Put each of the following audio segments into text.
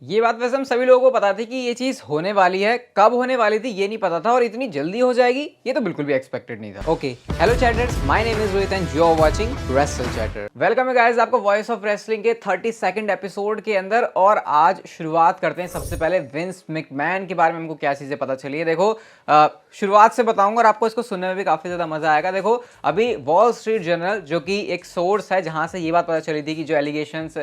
ये बात वैसे हम सभी लोगों को पता थी कि ये चीज होने वाली है, कब होने वाली थी ये नहीं पता था, और इतनी जल्दी हो जाएगी ये तो बिल्कुल भी एक्सपेक्टेड नहीं था। Okay, hello chatters, my name is Rohit and you are watching wrestle chatter. Welcome है गाइस आपको वॉइस ऑफ रेसलिंग के 32nd एपिसोड के अंदर। और आज शुरुआत करते हैं सबसे पहले विंस मैकमैन के बारे में हमको क्या चीजें पता चली है। देखो शुरुआत से बताऊंगा और आपको इसको सुनने में भी काफी ज्यादा मजा आएगा। देखो अभी वॉल स्ट्रीट जर्नल, जो कि एक सोर्स है जहां से ये बात पता चली थी कि जो एलिगेशंस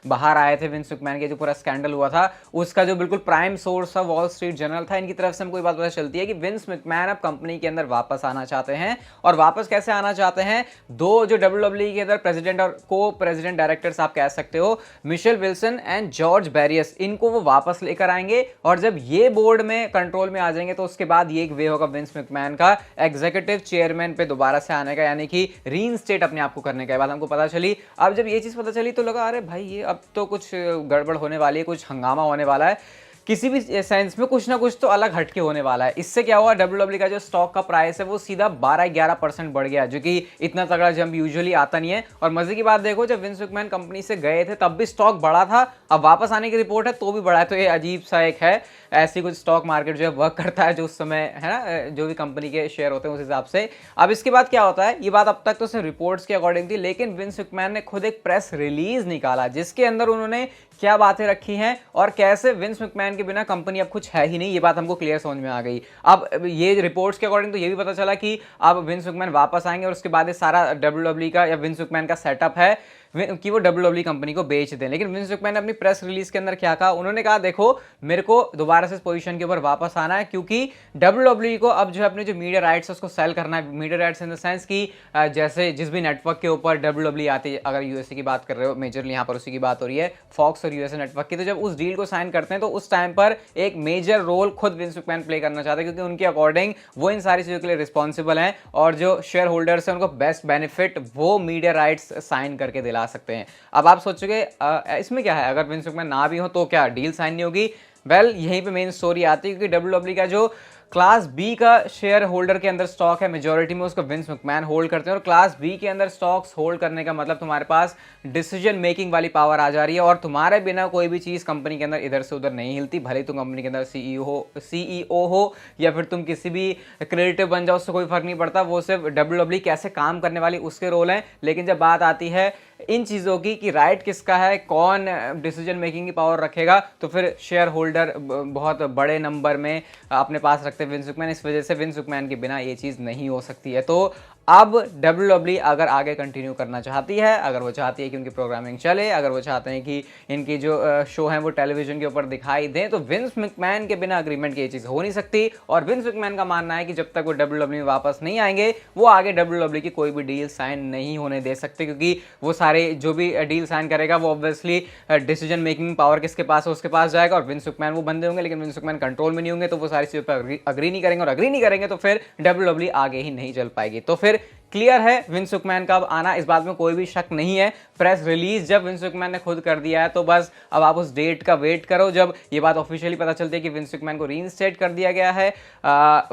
बाहर आए थे विंस मैकमैन के, जो पूरा स्कैंडल हुआ था, उसका जो बिल्कुल प्राइम सोर्स था वॉल स्ट्रीट जर्नल था। इनकी तरफ से हमको ये बात पता चलती है कि विंस मैकमैन अब कंपनी के अंदर वापस आना चाहते हैं। और वापस कैसे आना चाहते हैं, दो जो WWE के अंदर प्रेसिडेंट और को प्रेसिडेंट डायरेक्टर्स आप कह सकते हो, मिशेल विल्सन एंड जॉर्ज बैरियस, इनको वो वापस लेकर आएंगे। और जब ये बोर्ड में कंट्रोल में आ जाएंगे तो उसके बाद ये एक वे होगा विंस मैकमैन का एग्जीक्यूटिव चेयरमैन पे दोबारा से आने का, यानी कि रीइंस्टेट अपने आप को करने का। बात हमको पता चली। अब जब ये चीज पता चली तो लगा अरे भाई ये अब तो कुछ गड़बड़ होने वाली है, कुछ हंगामा होने वाला है, किसी भी सेंस में कुछ ना कुछ तो अलग हटके होने वाला है। इससे क्या हुआ, WWE का जो स्टॉक का प्राइस है वो सीधा 12-11% बढ़ गया, जो कि इतना तगड़ा जंप यूजुअली आता नहीं है। और मजे की बात देखो, जब विंस मैकमैन कंपनी से गए थे तब भी स्टॉक बढ़ा था, अब वापस आने की रिपोर्ट है तो भी बढ़ा है। तो ये अजीब सा एक है, ऐसी कुछ स्टॉक मार्केट जो है वर्क करता है, जो उस समय है ना, जो भी कंपनी के शेयर होते हैं उस हिसाब से। अब इसके बाद क्या होता है, ये बात अब तक तो सिर्फ रिपोर्ट्स के अकॉर्डिंग थी, लेकिन विंस मैकमैन ने खुद एक प्रेस रिलीज निकाला जिसके अंदर उन्होंने क्या बातें रखी हैं और कैसे विंस मैकमैन के बिना कंपनी अब कुछ है ही नहीं, ये बात हमको क्लियर समझ में आ गई। अब ये रिपोर्ट्स के अकॉर्डिंग तो ये भी पता चला कि अब विंस मैकमैन वापस आएंगे और उसके बाद ये सारा WWE का या विंस मैकमैन का सेटअप है कि वो WWE कंपनी को बेच दें। लेकिन विंस मैकमैन ने अपनी प्रेस रिलीज के अंदर क्या कहा, उन्होंने कहा देखो मेरे को दोबारा से इस पोजीशन के ऊपर वापस आना है, क्योंकि WWE को अब जो है अपने जो मीडिया राइट्स है उसको सेल करना है। Media rights in the sense कि जैसे जिस भी नेटवर्क के ऊपर WWE आती है, अगर यूएसए की बात कर रहे हो मेजरली यहाँ पर उसी की बात हो रही है, फॉक्स और यूएसए नेटवर्क की, तो जब उस डील को साइन करते हैं तो उस टाइम पर एक मेजर रोल खुद विंस मैकमैन प्ले करना चाहते हैं, क्योंकि उनके अकॉर्डिंग वो इन सारी चीजों के लिए रिस्पॉन्सिबल हैं और जो शेयर होल्डर्स हैं उनको बेस्ट बेनिफिट वो मीडिया राइट्स साइन करके दिला सकते हैं। अब आप सोचोगे इसमें क्या है, अगर विंस मैकमैन ना भी हो तो क्या डील साइन नहीं होगी? वेल यहीं पे मेन स्टोरी आती है, क्योंकि WWE का जो क्लास बी का शेयर होल्डर के अंदर स्टॉक है मेजॉरिटी में उसको विंस मैकमैन होल्ड करते हैं। और क्लास बी के अंदर स्टॉक्स होल्ड करने का मतलब तुम्हारे पास डिसीजन मेकिंग वाली पावर आ जा रही है, और तुम्हारे बिना कोई भी चीज़ कंपनी के अंदर इधर से उधर नहीं हिलती। भले ही तुम कंपनी के अंदर सीईओ हो या फिर तुम किसी भी क्रिएटिव बन जाओ, उससे कोई फर्क नहीं पड़ता। वो सिर्फ WWE कैसे काम करने वाली उसके रोल हैं। लेकिन जब बात आती है इन चीज़ों की कि राइट किसका है, कौन डिसीजन मेकिंग की पावर रखेगा, तो फिर शेयर होल्डर बहुत बड़े नंबर में अपने पास रखते हैं विंस मैकमैन। इस वजह से विंस मैकमैन के बिना ये चीज़ नहीं हो सकती है। तो अब WWE अगर आगे कंटिन्यू करना चाहती है, अगर वो चाहती है कि उनकी प्रोग्रामिंग चले, अगर वो चाहते हैं कि इनकी जो शो हैं वो टेलीविजन के ऊपर दिखाई दें, तो विंस मैकमैन के बिना अग्रीमेंट की ये चीज़ हो नहीं सकती। और विंस मैकमैन का मानना है कि जब तक वो WWE में वापस नहीं आएंगे वो आगे WWE की कोई भी डील साइन नहीं होने दे सकते, क्योंकि वो सारे जो भी डील साइन करेगा वो ऑब्वियसली डिसीजन मेकिंग पावर किसके पास है उसके पास जाएगा, और विंस मैकमैन वो बंदे होंगे लेकिन विंस मैकमैन कंट्रोल में नहीं होंगे, तो वो सारी चीज़ों पर अग्री नहीं करेंगे, और अग्री नहीं करेंगे तो फिर WWE आगे ही नहीं चल पाएगी। तो फिर क्लियर है विंस मैकमैन का अब आना, इस बात में कोई भी शक नहीं है। प्रेस रिलीज जब विंस मैकमैन ने खुद कर दिया है तो बस अब आप उस डेट का वेट करो जब ये बात ऑफिशियली पता चलती है कि विंस मैकमैन को रीइंस्टेट कर दिया गया है।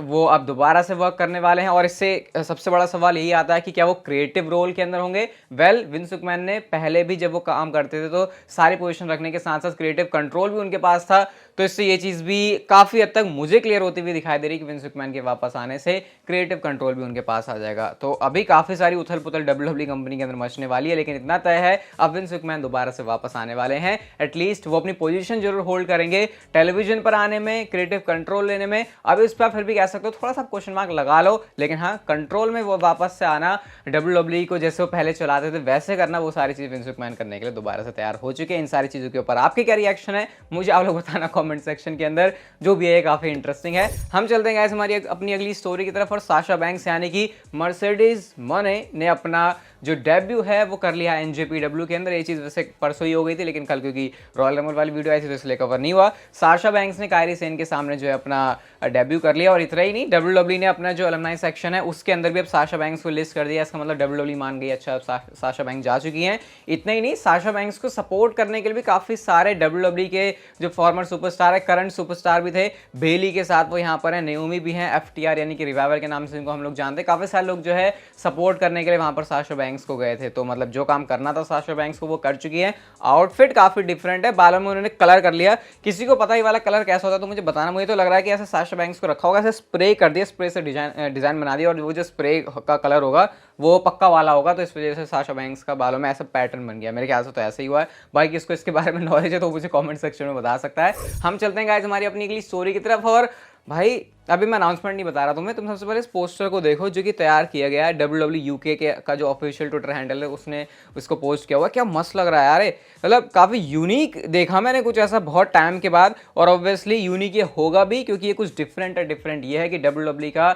वो अब दोबारा से वर्क करने वाले हैं। और इससे सबसे बड़ा सवाल यही आता है कि क्या वो क्रिएटिव रोल के अंदर होंगे। वेल विंस मैकमैन ने पहले भी जब वो काम करते थे तो सारी पोजीशन रखने के साथ साथ क्रिएटिव कंट्रोल भी उनके पास था, तो इससे ये चीज़ भी काफ़ी हद तक मुझे क्लियर होती हुई दिखाई दे रही कि विंस मैकमैन के वापस आने से क्रिएटिव कंट्रोल भी उनके पास आ जाएगा। तो अभी काफ़ी सारी उथल पुथल WWE कंपनी के अंदर मचने वाली है, लेकिन इतना तय है अब विंस मैकमैन दोबारा से वापस आने वाले हैं। एटलीस्ट वो अपनी पोजीशन जरूर होल्ड करेंगे टेलीविजन पर आने में, क्रिएटिव कंट्रोल लेने में। अब इस पर फिर भी कह सकते हो थोड़ा सा क्वेश्चन मार्क लगा लो, लेकिन हाँ कंट्रोल में वो वापस से आना, WWE को जैसे वो पहले चलाते थे वैसे करना, वो सारी चीज़ विंस मैकमैन करने के लिए दोबारा से तैयार हो चुके हैं। इन सारी चीज़ों के ऊपर आपके क्या रिएक्शन है मुझे आप लोग बताना कमेंट सेक्शन के अंदर, जो भी है काफी इंटरेस्टिंग है। हम चलते हैं गाइस हमारी अपनी अगली स्टोरी की तरफ। और साशा बैंक्स यानी कि मर्सिडीज मने ने अपना जो डेब्यू है वो कर लिया NJPW के अंदर। ये चीज़ वैसे परसों ही हो गई थी, लेकिन कल क्योंकि रॉयल रंबल वाली वीडियो आई थी तो इसलिए कवर नहीं हुआ। साशा बैंक्स ने कायरी सेन के सामने जो है अपना डेब्यू कर लिया। और इतना ही नहीं, WWE ने अपना जो अलमनाई सेक्शन है उसके अंदर भी अब साशा बैंक्स को लिस्ट कर दिया। इसका मतलब WWE मान गई अच्छा अब साशा बैंक्स जा चुकी हैं। इतना ही नहीं, साशा बैंक्स को सपोर्ट करने के लिए भी काफ़ी सारे WWE के जो फॉर्मर सुपरस्टार है, करंट सुपरस्टार भी थे, बेली के साथ वो यहाँ पर है, नेओमी भी हैं, FTR यानी कि रिवाइवर के नाम से इनको हम लोग जानते हैं। काफ़ी सारे लोग जो है सपोर्ट करने के लिए वहाँ पर साशा बैंक्स को गए थे, तो मतलब जो काम करना था साशा बैंक्स को वो कर चुकी है। आउटफिट काफी डिफरेंट है, बालों में उन्होंने कलर कर लिया। किसी को पता ही वाला कलर कैसा होता है तो मुझे बताना। मुझे तो लग रहा है कि ऐसे साशा बैंक्स को रखा होगा, ऐसे स्प्रे कर दिया, स्प्रे से डिजाइन बना दिया, और वो जो स्प्रे का कलर होगा वो पक्का वाला होगा, तो इस वजह से साशा बैंक्स का बालों में ऐसा पैटर्न बन गया। मेरे ख्याल से तो ऐसे ही हुआ है। भाई किसको इसके बारे में नॉलेज है तो मुझे कमेंट सेक्शन में बता सकता है। हम चलते हैं गाइस हमारी अपनी अगली स्टोरी की तरफ। और भाई अभी मैं अनाउंसमेंट नहीं बता रहा तुम्हें, तुम सबसे पहले इस पोस्टर को देखो जो कि तैयार किया गया है WWE यूके का जो ऑफिशियल ट्विटर हैंडल है उसने उसको पोस्ट किया हुआ। क्या मस्त लग रहा है यार, मतलब काफ़ी यूनिक देखा मैंने कुछ ऐसा बहुत टाइम के बाद, और ऑब्वियसली यूनिक ये होगा भी क्योंकि ये कुछ डिफरेंट है। डिफरेंट ये है कि WWE का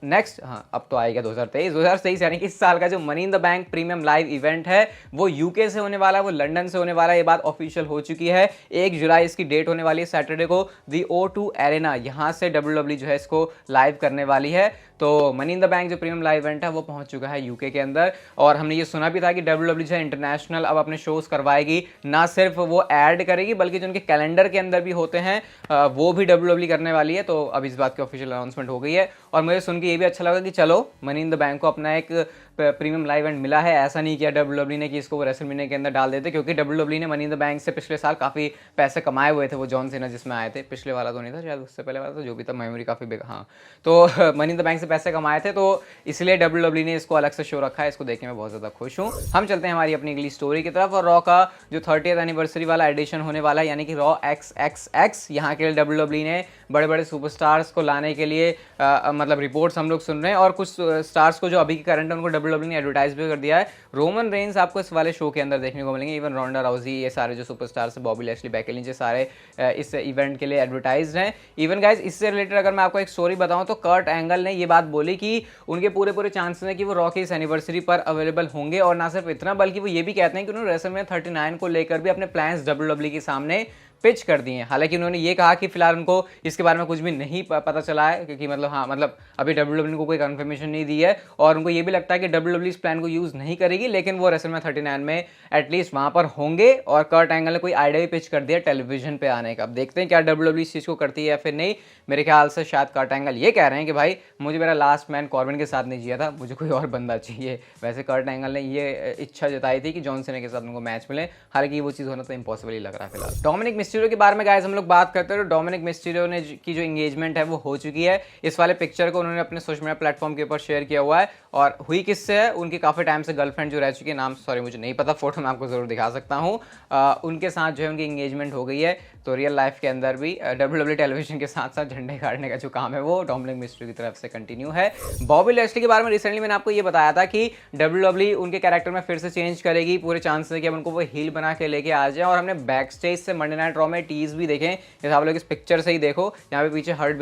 नेक्स्ट, हाँ अब तो आएगा 2023 यानी कि इस साल का जो money in the bank premium live event है वो यूके से होने वाला है, वो लंदन से होने वाला है। ये बात ऑफिशियल हो चुकी है। 1 जुलाई इसकी डेट होने वाली है, सैटरडे को दी O2 एरेना, यहाँ से WWE जो है इसको लाइव करने वाली है। तो मनी इन द बैंक जो प्रीमियम लाइव इवेंट है वो पहुंच चुका है यूके के अंदर। और हमने ये सुना भी था कि WWE जो है इंटरनेशनल अब अपने शोज करवाएगी, ना सिर्फ वो ऐड करेगी बल्कि जो उनके कैलेंडर के अंदर भी होते हैं वो भी WWE करने वाली है। तो अब इस बात की ऑफिशियल अनाउंसमेंट हो गई है। और मुझे सुन के ये भी अच्छा लगा कि चलो मनी इन द बैंक को अपना एक प्रीमियम लाइव इवेंट मिला है। ऐसा नहीं किया WWE ने कि इसको वो रेसलमेनिया के अंदर डाल देते, क्योंकि WWE ने मनी इन द बैंक से पिछले साल काफ़ी पैसे कमाए हुए थे। वो जॉन सीना जिसमें आए थे, पिछले वाला तो नहीं था शायद, उससे पहले वाला था, जो भी था मेमोरी काफ़ी बिग, हाँ। तो मनी इन द बैंक से पैसे कमाए थे, तो इसलिए WWE ने इसको अलग से शो रखा है। इसको देखने में बहुत ज़्यादा खुश हूँ। हम चलते हैं हमारी अपनी अगली स्टोरी की तरफ। और रॉ का जो 30th एनिवर्सरी वाला एडिशन होने वाला है, यानी कि रॉ XXX, यहाँ के लिए WWE ने बड़े बड़े सुपरस्टार्स को लाने के लिए मतलब रिपोर्ट्स हम लोग सुन रहे हैं। और कुछ स्टार्स को जो अभी के करंट है उनको WWE ने एडवर्टाइज भी कर दिया है। रोमन रेंस आपको इस वाले शो के अंदर देखने को मिलेंगे, इवन रोंडा राउजी, ये सारे जो सुपरस्टार्स हैं, बॉबी लैशली, बेकी लिंच, सारे इस इवेंट के लिए एडवर्टाइज हैं। इवन गाइज इससे रिलेटेड अगर मैं आपको एक स्टोरी बताऊं तो कर्ट एंगल ने ये बात बोली कि उनके पूरे चांसेस हैं कि वो रॉ की इस एनिवर्सरी पर अवेलेबल होंगे। और ना सिर्फ इतना बल्कि वो ये भी कहते हैं कि उन्होंने रेसलमेनिया 39 को लेकर भी अपने प्लान्स WWE के सामने पिच कर दिए हैं। हालांकि उन्होंने ये कहा कि फिलहाल उनको इसके बारे में कुछ भी नहीं पता चला है, क्योंकि मतलब हाँ मतलब अभी WWE को कोई कंफर्मेशन नहीं दी है। और उनको ये भी लगता है कि WWE इस प्लान को यूज़ नहीं करेगी, लेकिन वो रेसलमेनिया 39 में एटलीस्ट वहाँ पर होंगे। और कर्ट एंगल ने कोई आइडिया भी पिच कर दिया टेलीविजन पे आने का। अब देखते हैं क्या WWE इस चीज़ को करती है या फिर नहीं। मेरे ख्याल से शायद कर्ट एंगल ये कह रहे हैं कि भाई मुझे मेरा लास्ट मैन कॉर्बिन के साथ नहीं जिया था, मुझे कोई और बंदा चाहिए। वैसे कर्ट एंगल ने ये इच्छा जताई थी कि जॉन सीना के साथ उनको मैच मिले, हालांकि वो चीज़ होना तो इम्पॉसिबल ही लग रहा है फिलहाल। डोमिनिक मिस्टीरियो के बारे में गाइस हम लोग बात करते हैं तो डोमिनिक मिस्टीरियो ने की जो एंगेजमेंट है वो हो चुकी है। इस वाले पिक्चर को उन्होंने अपने सोशल मीडिया प्लेटफॉर्म के ऊपर शेयर किया हुआ है। और हुई किससे है, उनकी काफ़ी टाइम से गर्लफ्रेंड जो रह चुकी है, नाम सॉरी मुझे नहीं पता, फोटो मैं आपको जरूर दिखा सकता हूँ, उनके साथ जो है उनकी एंगेजमेंट हो गई है। तो रियल लाइफ के अंदर भी WWE टेलीविजन के साथ साथ झंडे गाड़ने का जो काम है वो डोमिनिक मिस्टीरियो की तरफ से कंटिन्यू है। बॉबी लैशली के बारे में रिसेंटली मैंने आपको ये बताया था कि WWE उनके कैरेक्टर में फिर से चेंज करेगी, पूरे चांसेस है कि अब उनको वो हील बना के लेके आ जाए। और हमने बैक स्टेज से मंडे नाइट रॉ में टीज भी देखें, जैसे आप लोग इस पिक्चर से ही देखो, यहाँ पे पीछे हर्ट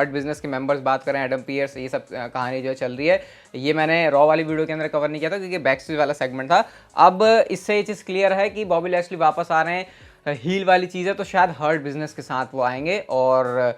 बिजनेस के मेंबर्स बात करें, एडम पियर्स, ये सब कहानी जो चल रही है। ये मैंने रॉ वाली वीडियो के अंदर कवर नहीं किया था क्योंकि बैक स्टेज वाला सेगमेंट था। अब इससे ये चीज़ क्लियर है कि बॉबी लैशली वापस आ रहे हैं। हील वाली चीज़ है तो शायद हर्ट बिजनेस के साथ वो आएंगे, और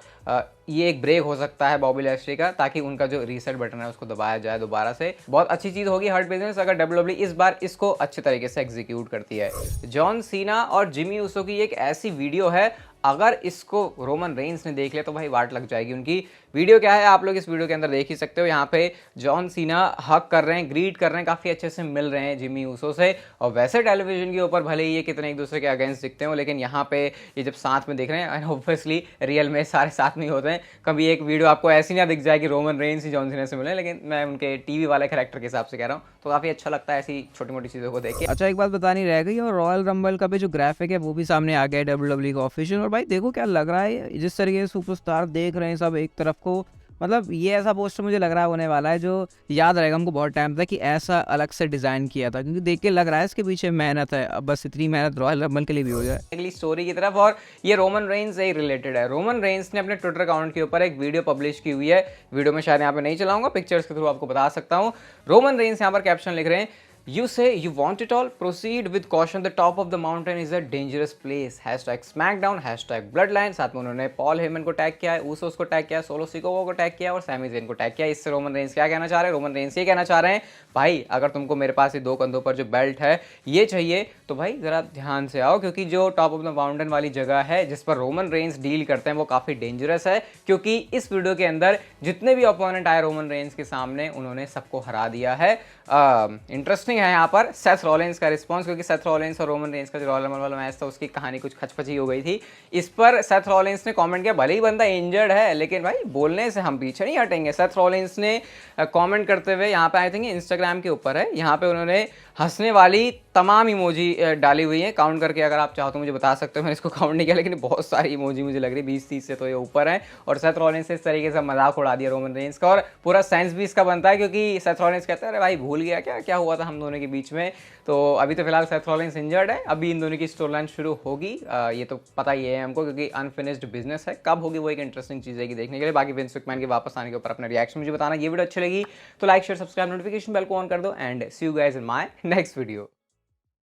ये एक ब्रेक हो सकता है बॉबी लैशली का, ताकि उनका जो रीसेट बटन है उसको दबाया जाए दोबारा से। बहुत अच्छी चीज़ होगी हर्ट बिजनेस अगर WWE इस बार इसको अच्छे तरीके से एग्जीक्यूट करती है। जॉन सीना और जिमी ऊसो की एक ऐसी वीडियो है, अगर इसको रोमन रेंस ने देख लिया तो भाई वाट लग जाएगी उनकी। वीडियो क्या है आप लोग इस वीडियो के अंदर देख ही सकते हो। यहाँ पे जॉन सीना हक कर रहे हैं, ग्रीट कर रहे हैं, काफ़ी अच्छे से मिल रहे हैं जिमी ऊसो से। और वैसे टेलीविजन के ऊपर भले ही ये कितने एक दूसरे के अगेंस्ट दिखते हो, लेकिन यहाँ पे ये जब साथ में दिख रहे हैं, ऑब्वियसली रियल में सारे साथ में होते हैं। कभी एक वीडियो आपको ऐसी ना दिख जाए कि रोमन रेंस ही जॉन सीना से मिले, लेकिन मैं उनके टीवी वाले कैरेक्टर के हिसाब से कह रहा हूँ, तो काफ़ी अच्छा लगता है ऐसी छोटी मोटी चीज़ों को देख के। अच्छा एक बात बतानी रह गई, और रॉयल रंबल का भी जो ग्राफिक है वो भी सामने आ गया है WWE का ऑफिशियल। और भाई देखो क्या लग रहा है, जिस तरीके से सुपरस्टार देख रहे हैं सब एक तरफ को, मतलब ये ऐसा पोस्टर मुझे लग रहा है होने वाला है जो याद रहेगा हमको बहुत टाइम तक, कि ऐसा अलग से डिज़ाइन किया था, क्योंकि देख के लग रहा है इसके पीछे मेहनत है। अब बस इतनी मेहनत रॉयल रंबल के लिए भी हो जाए। अगली स्टोरी की तरफ, और ये रोमन रेंस से ही रिलेटेड है। रोमन रेंस ने अपने ट्विटर अकाउंट के ऊपर एक वीडियो पब्लिश की हुई है। वीडियो में शायद यहाँ पे नहीं चलाऊंगा, पिक्चर्स के थ्रू आपको बता सकता हूँ। रोमन रेंस यहाँ पर कैप्शन लिख रहे हैं, You say you want it all? Proceed with caution. The top of the mountain is a dangerous place. Hashtag SmackDown, hashtag Bloodline. साथ में उन्होंने पॉल हेमन को टैग किया है, ऊसोस को टैग किया है, सोलो सिकोवा को टैग किया है और सैमी ज़ेन को टैग किया है। इससे रोमन रेंस क्या कहना चाह रहे हैं? रोमन रेंस ये कहना चाह रहे हैं, भाई अगर तुमको मेरे पास ये दो कंधों पर जो बेल्ट है ये चाहिए तो भाई ज़रा ध्यान से आओ, क्योंकि जो टॉप ऑफ द माउंटेन वाली जगह है जिस पर रोमन रेंस डील करते हैं वो काफ़ी डेंजरस है, क्योंकि इस वीडियो के अंदर जितने भी ओपोनेंट आए रोमन रेंस के सामने उन्होंने सबको हरा दिया है। इंटरेस्टिंग है यहाँ पर सेथ रॉलिंस का रिस्पॉन्स, क्योंकि सेथ रॉलिंस और रोमन रेंस का जो रॉयल रंबल वाला मैच था उसकी कहानी कुछ खचपची हो गई थी। इस पर सेथ रॉलिंस ने कमेंट किया, भले ही बंदा इंजर्ड है लेकिन भाई बोलने से हम पीछे नहीं हटेंगे। सेथ रॉलिंस ने कमेंट करते हुए यहाँ पे आई थिंक इंस्टाग्राम के ऊपर है, यहाँ पे उन्होंने हंसने वाली तमाम इमोजी डाली हुई है। काउंट करके अगर आप चाहो तो मुझे बता सकते हो, मैंने इसको काउंट नहीं किया लेकिन बहुत सारी इमोजी मुझे लग रही 20-30 से तो ये ऊपर है। और सेथ रॉलिंस ने इस तरीके से मजाक उड़ा दिया रोमन रेंस का, और पूरा सेंस भी इसका बनता है, क्योंकि सेथ रॉलिंस कहते हैं अरे भाई भूल गया क्या क्या हुआ था हम दोनों के बीच में। तो अभी तो फिलहाल सेथ रॉलिंस इंजर्ड है, अभी इन दोनों की स्टोरी लाइन शुरू होगी, ये तो पता ही है हमको, क्योंकि अनफिनिश्ड बिजनेस है। कब होगी वो एक इंटरेस्टिंग चीज़ है कि देखने के लिए। बाकी विंस मैकमैन के वापस आने के ऊपर अपना रिएक्शन मुझे बताना। ये वीडियो अच्छी लगी तो like share subscribe notification bell को ऑन कर दो, and see you guys in my next video.